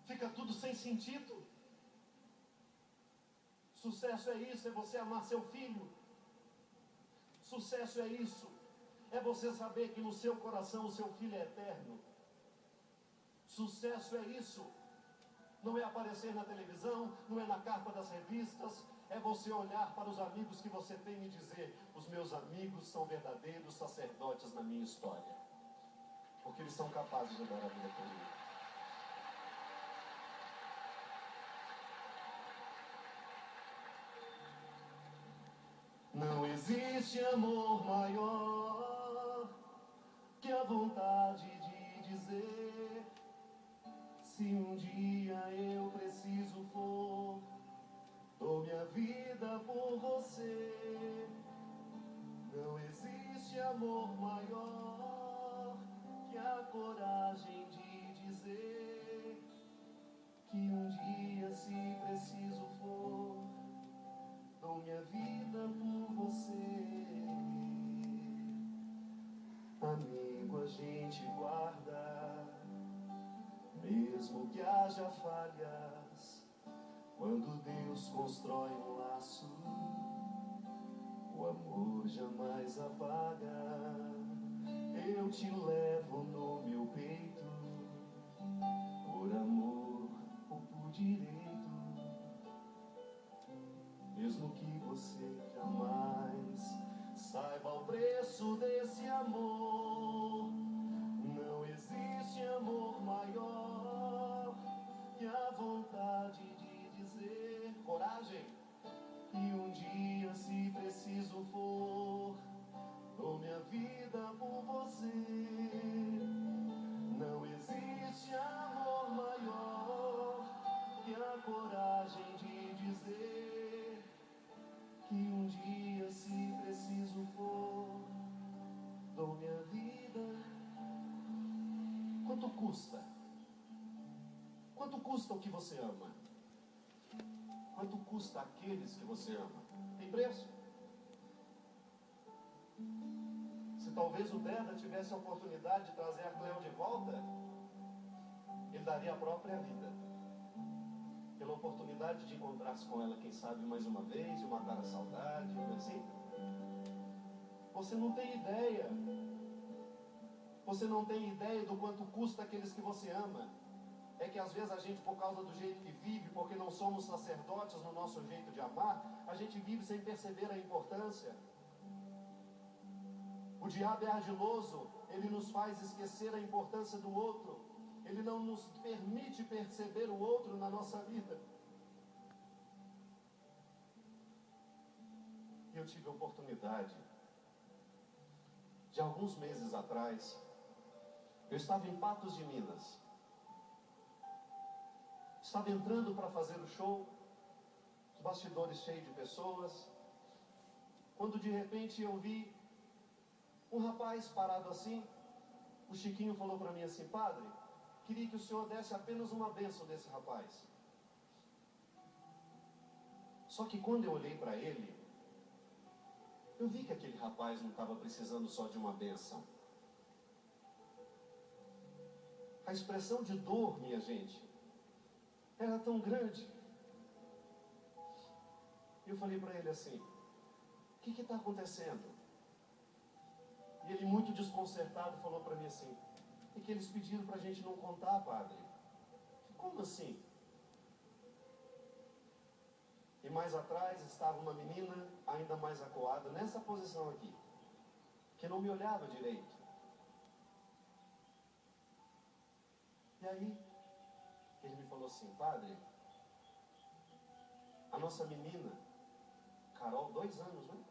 fica tudo sem sentido. Sucesso é isso, é você amar seu filho. Sucesso é isso, é você saber que no seu coração o seu filho é eterno. Sucesso é isso, não é aparecer na televisão, não é na capa das revistas, é você olhar para os amigos que você tem e dizer: os meus amigos são verdadeiros sacerdotes na minha história, porque eles são capazes de dar a vida por mim. Não existe amor maior que a vontade de dizer: se um dia eu preciso for, dou minha vida por você. Não existe amor maior que a coragem de dizer que um dia, se preciso for, dou minha vida por você. Amigo, a gente guarda, mesmo que haja falhas. Quando Deus constrói um laço, o amor jamais apaga. Eu te levo no meu peito, por amor ou por direito. Mesmo que você jamais saiba o preço desse amor, não existe amor maior que a vontade de dizer, coragem, e um dia, se preciso for, dou minha vida por você. quanto custa? Quanto custa o que você ama? Quanto custa aqueles que você ama? Tem preço? Se talvez o Deda tivesse a oportunidade de trazer a Cleo de volta, ele daria a própria vida pela oportunidade de encontrar-se com ela, quem sabe, mais uma vez, de matar a saudade, não é assim? Você não tem ideia. Você não tem ideia do quanto custa aqueles que você ama. É que às vezes a gente, por causa do jeito que vive, porque não somos sacerdotes no nosso jeito de amar, a gente vive sem perceber a importância. O diabo é ardiloso, ele nos faz esquecer a importância do outro. Ele não nos permite perceber o outro na nossa vida. E eu tive a oportunidade de alguns meses atrás, eu estava em Patos de Minas. Estava entrando para fazer o show, os bastidores cheios de pessoas, quando de repente eu vi um rapaz parado assim. O Chiquinho falou para mim assim: padre, queria que o senhor desse apenas uma bênção desse rapaz. Só que quando eu olhei para ele, eu vi que aquele rapaz não estava precisando só de uma bênção. A expressão de dor, minha gente, era tão grande. Eu falei para ele assim: o que está acontecendo? E ele, muito desconcertado, falou para mim assim: é que eles pediram para a gente não contar, padre. Como assim? E mais atrás estava uma menina ainda mais acuada, nessa posição aqui, que não me olhava direito. E aí, ele me falou assim: padre, a nossa menina, Carol, 2 anos, né?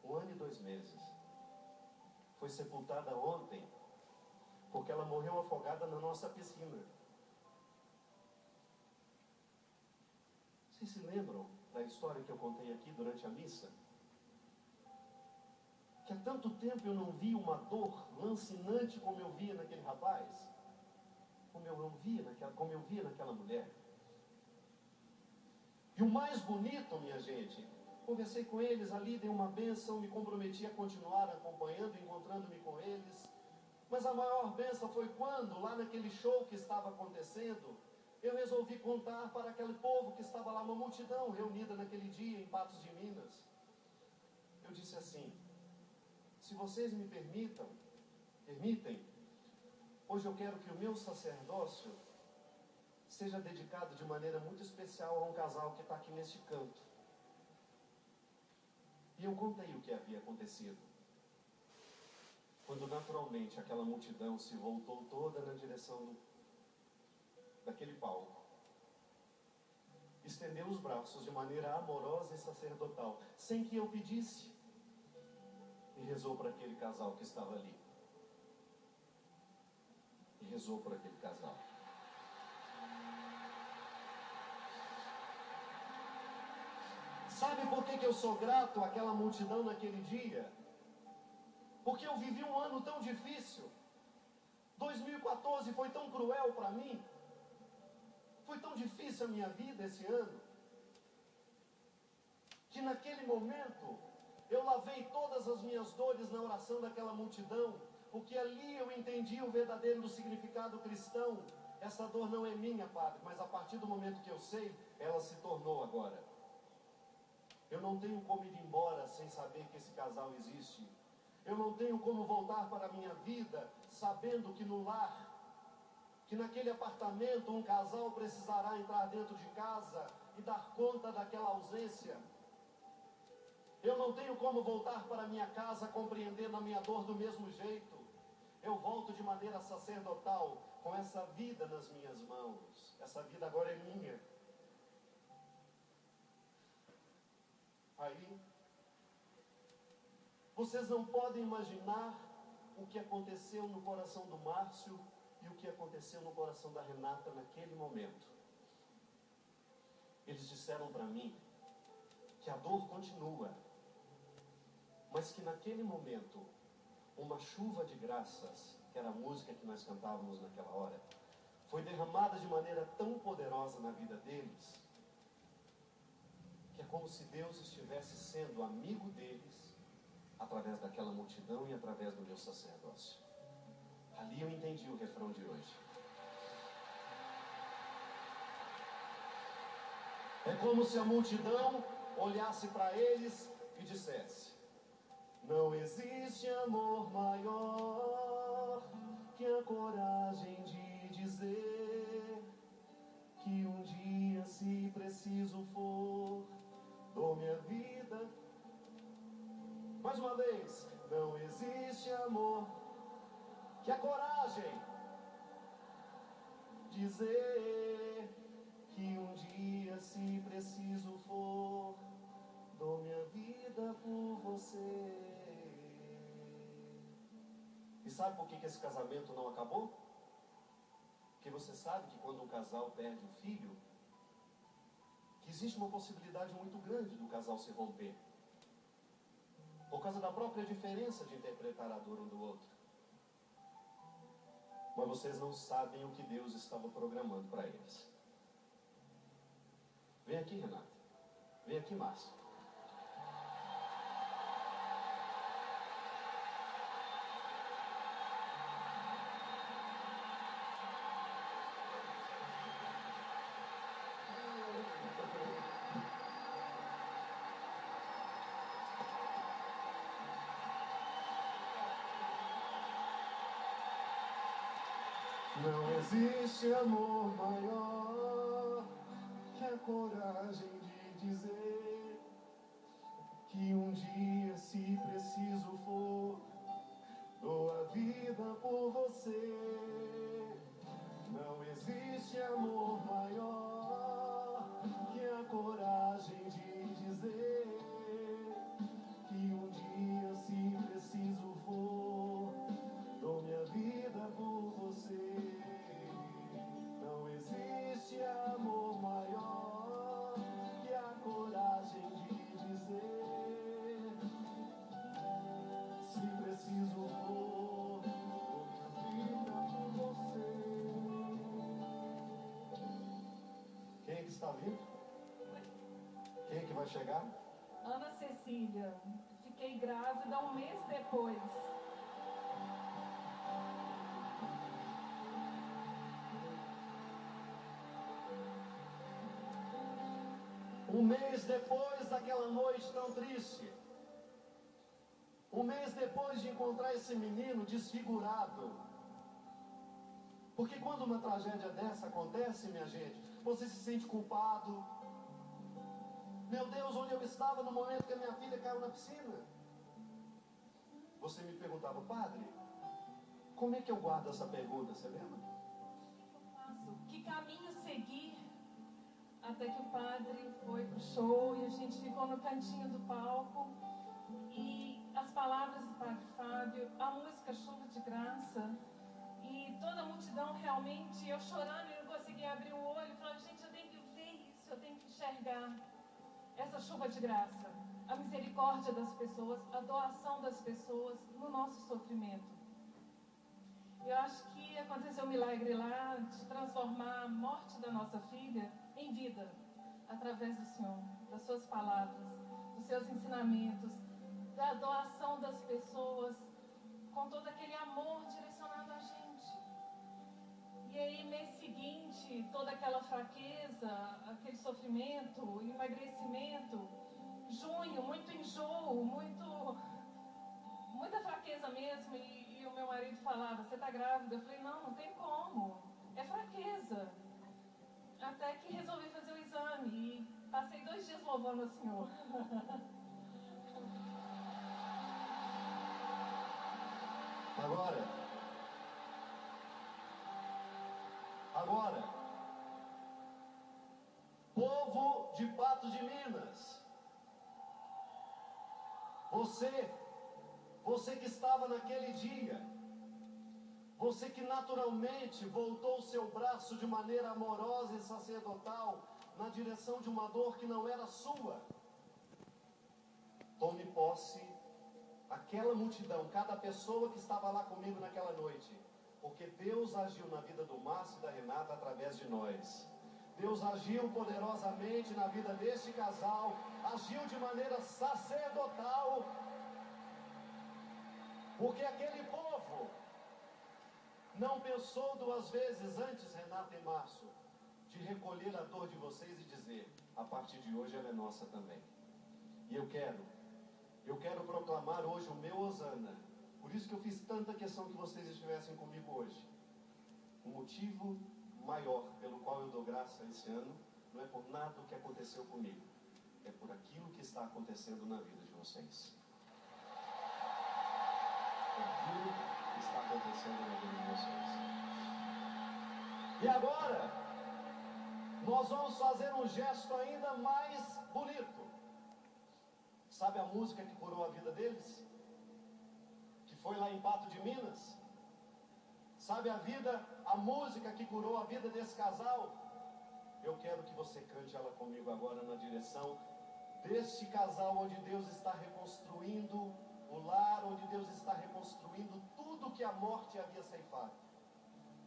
1 ano e 2 meses, foi sepultada ontem, porque ela morreu afogada na nossa piscina. Vocês se lembram da história que eu contei aqui durante a missa? Que há tanto tempo eu não vi uma dor lancinante como eu via naquele rapaz, como eu via naquela mulher. E o mais bonito, minha gente, conversei com eles ali, dei uma bênção, me comprometi a continuar acompanhando, encontrando-me com eles. Mas a maior bênção foi quando, lá naquele show que estava acontecendo, eu resolvi contar para aquele povo que estava lá, uma multidão reunida naquele dia em Patos de Minas. Eu disse assim: se vocês me permitem, hoje eu quero que o meu sacerdócio seja dedicado de maneira muito especial a um casal que está aqui neste canto. E eu contei o que havia acontecido. Quando naturalmente aquela multidão se voltou toda na direção daquele palco, estendeu os braços de maneira amorosa e sacerdotal, sem que eu pedisse, e rezou para aquele casal que estava ali. E rezou por aquele casal. Sabe por que eu sou grato àquela multidão naquele dia? Porque eu vivi um ano tão difícil. 2014 foi tão cruel para mim. Foi tão difícil a minha vida esse ano, que naquele momento eu lavei todas as minhas dores na oração daquela multidão, porque ali eu entendi o verdadeiro significado cristão. Essa dor não é minha, padre, mas a partir do momento que eu sei, ela se tornou agora. Eu não tenho como ir embora sem saber que esse casal existe. Eu não tenho como voltar para a minha vida sabendo que no lar, que naquele apartamento, um casal precisará entrar dentro de casa e dar conta daquela ausência. Eu não tenho como voltar para a minha casa compreendendo a minha dor do mesmo jeito. Eu volto de maneira sacerdotal, com essa vida nas minhas mãos. Essa vida agora é minha. Aí, vocês não podem imaginar o que aconteceu no coração do Márcio e o que aconteceu no coração da Renata naquele momento. Eles disseram para mim que a dor continua, mas que naquele momento uma chuva de graças, que era a música que nós cantávamos naquela hora, foi derramada de maneira tão poderosa na vida deles, que é como se Deus estivesse sendo amigo deles, através daquela multidão e através do meu sacerdócio. Ali eu entendi o refrão de hoje. É como se a multidão olhasse para eles e dissesse: não existe amor maior que a coragem de dizer que um dia, se preciso for, dou minha vida. Mais uma vez, não existe amor que a coragem dizer que um dia, se preciso for, dou minha vida por você. E sabe por que esse casamento não acabou? Porque você sabe que quando um casal perde um filho, que existe uma possibilidade muito grande do casal se romper, por causa da própria diferença de interpretar a dor um do outro. Mas vocês não sabem o que Deus estava programando para eles. Vem aqui, Renata. Vem aqui, Márcio. Não existe amor maior que a coragem de dizer que um dia, se preciso for, dou a vida por você. Não existe amor maior que a coragem de dizer que um dia, se preciso for, dou minha vida por você. Não existe amor maior que a coragem de dizer, se preciso for, dou minha vida por você. Quem é que está vindo? Quem é que vai chegar? Ana Cecília. Fiquei grávida um mês depois. Um mês depois daquela noite tão triste, um mês depois de encontrar esse menino desfigurado. Porque quando uma tragédia dessa acontece, minha gente, você se sente culpado. Meu Deus, onde eu estava no momento que a minha filha caiu na piscina? Você me perguntava: padre, como é que eu guardo essa pergunta? Você lembra? O que eu faço? Que caminho seguir? Até que o padre foi pro show e a gente ficou no cantinho do palco. E as palavras do padre Fábio, a música Chuva de Graça, e toda a multidão realmente, eu chorando e não conseguia abrir o olho, falando: gente, eu tenho que ver isso, eu tenho que enxergar essa chuva de graça, a misericórdia das pessoas, a doação das pessoas no nosso sofrimento. Eu acho que aconteceu um milagre lá de transformar a morte da nossa filha em vida, através do Senhor, das suas palavras, dos seus ensinamentos, da doação das pessoas, com todo aquele amor direcionado a gente. E aí, mês seguinte, toda aquela fraqueza, aquele sofrimento, emagrecimento. Junho, muito enjoo, muita fraqueza mesmo. E o meu marido falava: você tá grávida? Eu falei: não tem como, é fraqueza. Até que resolvi fazer o exame e passei 2 dias louvando o Senhor. Agora, povo de Patos de Minas, você que estava naquele dia, você que naturalmente voltou o seu braço de maneira amorosa e sacerdotal na direção de uma dor que não era sua, tome posse aquela multidão, cada pessoa que estava lá comigo naquela noite, porque Deus agiu na vida do Márcio e da Renata através de nós. Deus agiu poderosamente na vida deste casal, agiu de maneira sacerdotal, porque aquele povo não pensou duas vezes antes, Renata e Márcio, de recolher a dor de vocês e dizer: a partir de hoje ela é nossa também. E eu quero proclamar hoje o meu Hosana. Por isso que eu fiz tanta questão que vocês estivessem comigo hoje. O motivo maior pelo qual eu dou graça esse ano não é por nada do que aconteceu comigo, é por aquilo que está acontecendo na vida de vocês. Por aquilo que está acontecendo na vida de vocês. E agora, nós vamos fazer um gesto ainda mais bonito. Sabe a música que curou a vida deles? Que foi lá em Pato de Minas? Sabe a música que curou a vida desse casal? Eu quero que você cante ela comigo agora na direção deste casal, onde Deus está reconstruindo o lar, onde Deus está reconstruindo tudo que a morte havia ceifado.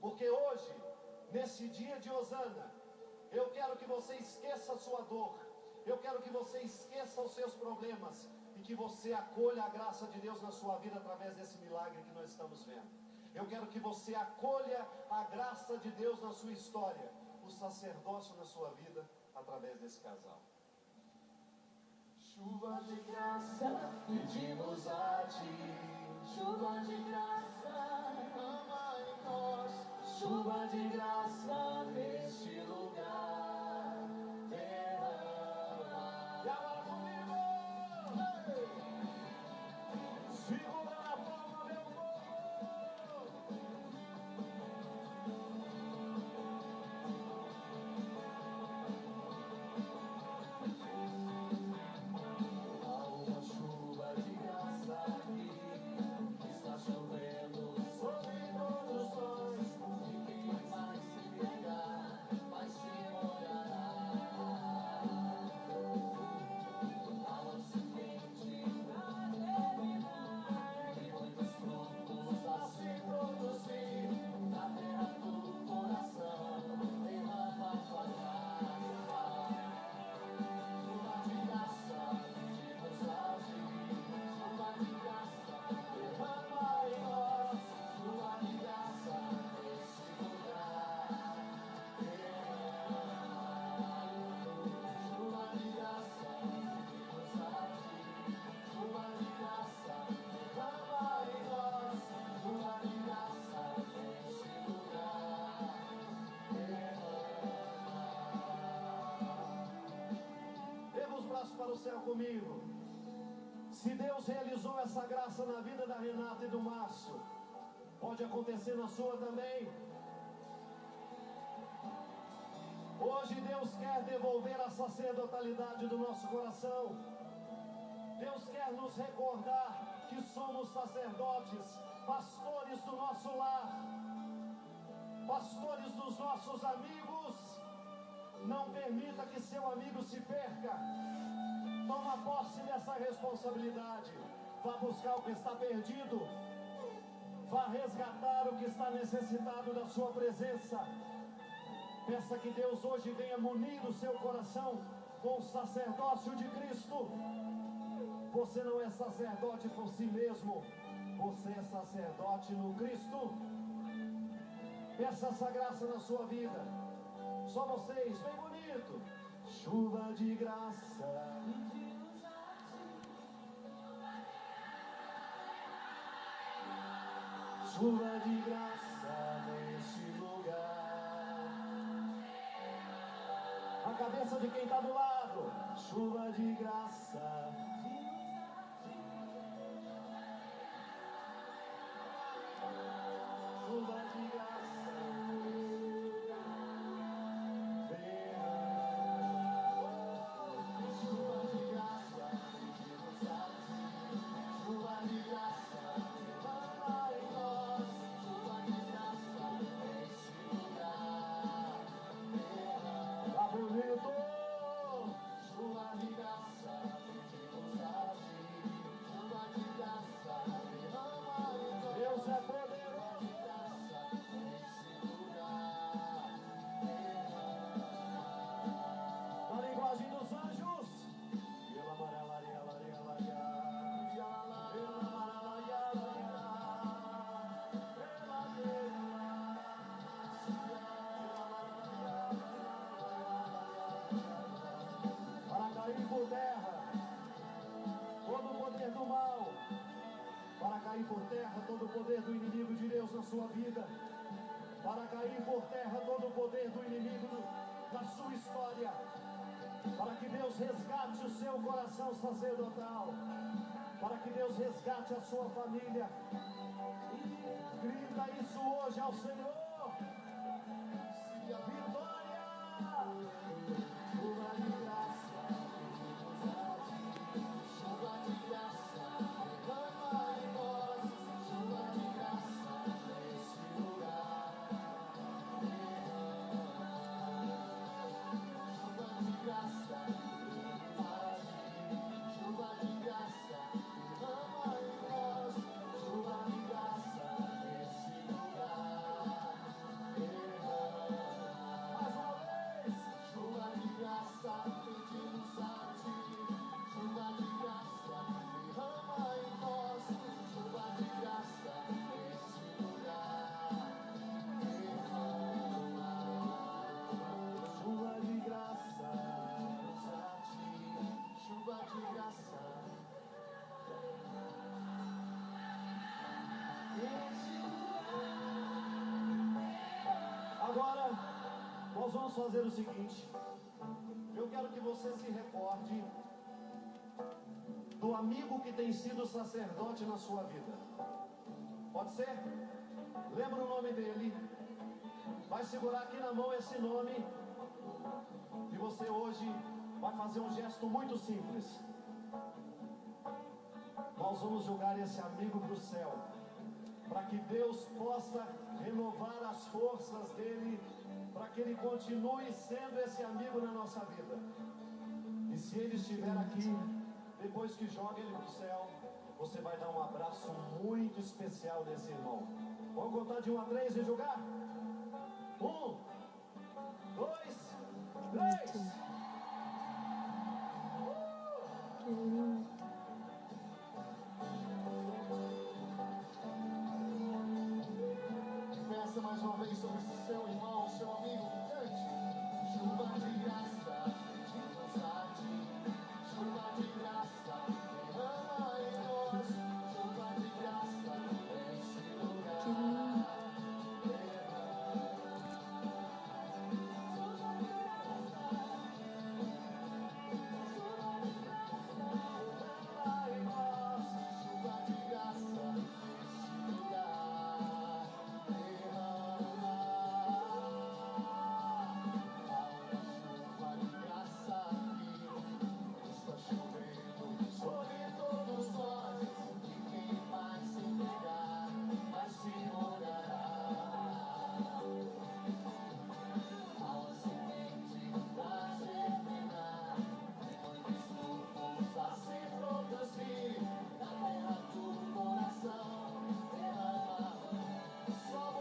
Porque hoje, nesse dia de Hosana, eu quero que você esqueça a sua dor, eu quero que você esqueça os seus problemas e que você acolha a graça de Deus na sua vida através desse milagre que nós estamos vendo. Eu quero que você acolha a graça de Deus na sua história, o sacerdócio na sua vida através desse casal. Chuva de graça, pedimos a ti. Chuva de graça, ama em nós. Chuva de graça neste lugar. Derrama. E agora comigo! Hey! Segura na palma, meu povo! Há uma chuva de graça aqui, está chovendo sobre todos nós, e quem vai se pegar, vai se molhará. Água semente pra terminar, e muitos frutos a se produzir, na terra do coração, derrama tua graça. Chuva de graça, pedimos a ti. Chuva de graça, derrama em nós. Chuva de graça nesse lugar. Chuva de graça, pedimos a ti. Chuva de graça, derrama em nós. Chuva de graça nesse lugar. Erga os braços para o céu comigo. Se Deus realizou essa graça na vida da Renata e do Márcio, pode acontecer na sua também. Hoje Deus quer devolver a sacerdotalidade do nosso coração. Deus quer nos recordar que somos sacerdotes, pastores do nosso lar, pastores dos nossos amigos. Não permita que seu amigo se perca. Toma posse dessa responsabilidade. Vá buscar o que está perdido. Vá resgatar o que está necessitado da sua presença. Peça que Deus hoje venha munir o seu coração com o sacerdócio de Cristo. Você não é sacerdote por si mesmo. Você é sacerdote no Cristo. Peça essa graça na sua vida. Só vocês, bem bonito. Chuva de graça. Chuva de graça neste lugar. A cabeça de quem está do lado. Chuva de graça. Chuva de graça. Chuva de graça. Chuva de graça. Derrama em nós. Chuva de graça nesse lugar. Tá bonito. Chuva de graça. Pedimos poder do inimigo de Deus na sua vida, para cair por terra todo o poder do inimigo na sua história, para que Deus resgate o seu coração sacerdotal, para que Deus resgate a sua família. E grita isso hoje ao Senhor. Vitória! Chuva de graça, chuva de graça, derrama em nós, chuva de graça nesse lugar. Chuva de graça, chuva de graça, derrama em nós, chuva de graça nesse lugar. Mais uma vez, chuva de graça, pedimos a ti, chuva de graça, derrama em nós, chuva de graça nesse lugar. Chuva de graça, a ti, chuva de graça. Agora, nós vamos fazer o seguinte. Eu quero que você se recorde do amigo que tem sido sacerdote na sua vida. Pode ser? Lembra o nome dele. Vai segurar aqui na mão esse nome. E você hoje vai fazer um gesto muito simples. Nós vamos jogar esse amigo para o céu, para que Deus possa renovar as forças dele, para que ele continue sendo esse amigo na nossa vida. E se ele estiver aqui, depois que joga ele para o céu, você vai dar um abraço muito especial nesse irmão. Vamos contar de 1 a 3 e jogar? 1, 2, 3. Peça mais uma vez sobre seu irmão, seu amigo. Cante. Chuva de